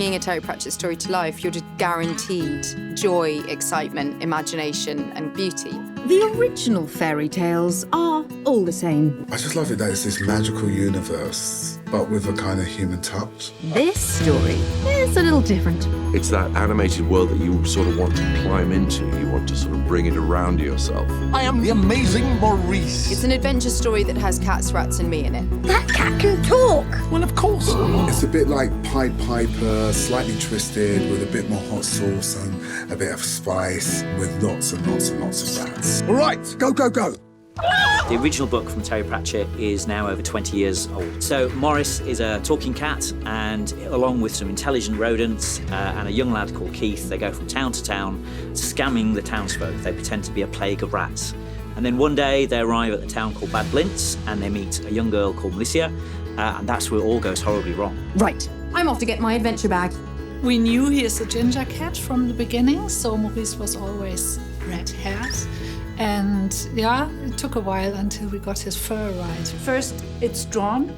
bringing a Terry Pratchett story to life, you're just guaranteed joy, excitement, imagination, and beauty. The original fairy tales are all the same. I just love it that it's this magical universe, but with a kind of human touch. This story is a little different. It's that animated world that you sort of want to climb into. You want to sort of bring it around yourself. I am the Amazing Maurice. It's an adventure story that has cats, rats, and me in it. That cat can talk! Well, of course. It's a bit like Pied Piper, slightly twisted, with a bit more hot sauce and a bit of spice, with lots and lots and lots of rats. All right, go, go, go. The original book from Terry Pratchett is now over 20 years old. So Maurice is a talking cat, and along with some intelligent rodents and a young lad called Keith, they go from town to town, scamming the townsfolk. They pretend to be a plague of rats. And then one day they arrive at the town called Bad Blintz, and they meet a young girl called Melissa, and that's where it all goes horribly wrong. Right, I'm off to get my adventure bag. We knew he is a ginger cat from the beginning, so Maurice was always red-haired. And yeah, it took a while until we got his fur right. First, it's drawn,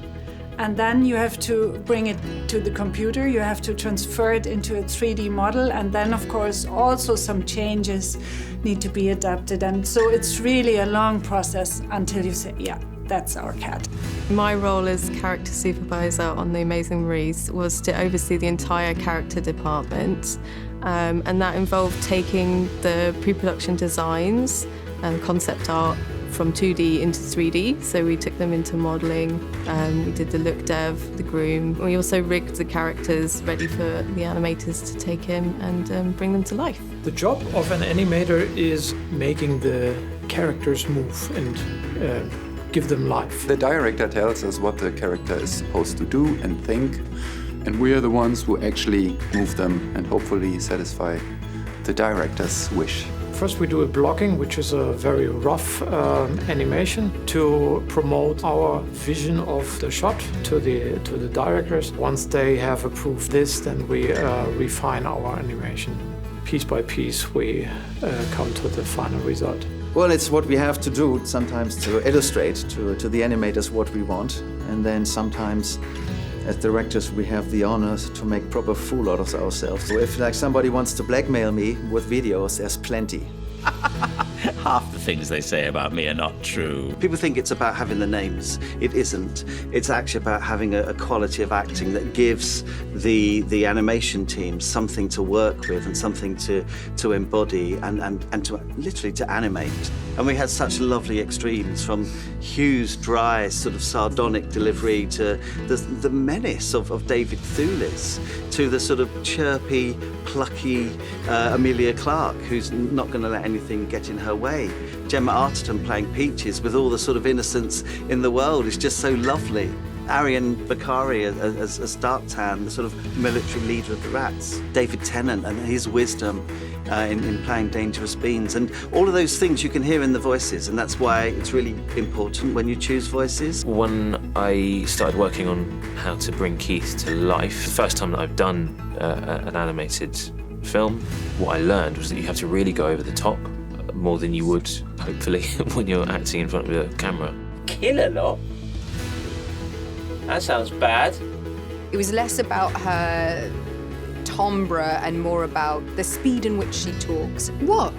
and then you have to bring it to the computer. You have to transfer it into a 3D model, and then, of course, also some changes need to be adapted. And so it's really a long process until you say, yeah, that's our cat. My role as character supervisor on The Amazing Maurice was to oversee the entire character department, and that involved taking the pre-production designs and concept art from 2D into 3D. So we took them into modelling, we did the look dev, the groom. We also rigged the characters ready for the animators to take in and bring them to life. The job of an animator is making the characters move and give them life. The director tells us what the character is supposed to do and think, and we are the ones who actually move them and hopefully satisfy the director's wish. First we do a blocking, which is a very rough animation to promote our vision of the shot to the directors. Once they have approved this, then we refine our animation. Piece by piece, we come to the final result. Well, it's what we have to do sometimes to illustrate to the animators what we want, and then sometimes as directors we have the honor to make proper fool out of ourselves. So if like somebody wants to blackmail me with videos, there's plenty. Half the things they say about me are not true. People think it's about having the names. It isn't. It's actually about having a quality of acting that gives the animation team something to work with and something to embody and to literally to animate. And we had such lovely extremes, from Hugh's dry, sort of sardonic delivery to the menace of David Thewlis, to the sort of chirpy, plucky Amelia Clark, who's not going to let anything get in her way. Gemma Arterton playing Peaches with all the sort of innocence in the world is just so lovely. Arian Bakari as Darktan, the sort of military leader of the rats. David Tennant and his wisdom in playing Dangerous Beans. And all of those things you can hear in the voices, and that's why it's really important when you choose voices. When I started working on how to bring Keith to life, the first time that I've done an animated film, what I learned was that you have to really go over the top more than you would, hopefully, when you're acting in front of a camera. Kill a lot? That sounds bad. It was less about her timbre and more about the speed in which she talks. What?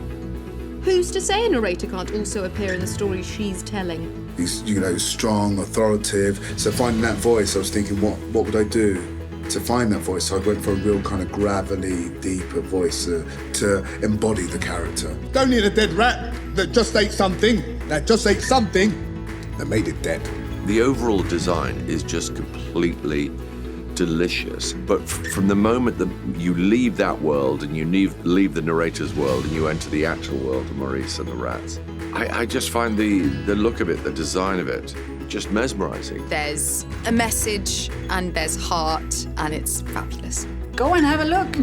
Who's to say a narrator can't also appear in the story she's telling? He's, strong, authoritative. So finding that voice, I was thinking, what would I do to find that voice? So I went for a real kind of gravelly, deeper voice to embody the character. Don't need a dead rat that just ate something, that made it dead. The overall design is just completely delicious. But from the moment that you leave that world and you leave the narrator's world and you enter the actual world of Maurice and the rats, I just find the look of it, the design of it, just mesmerizing. There's a message and there's heart, and it's fabulous. Go and have a look.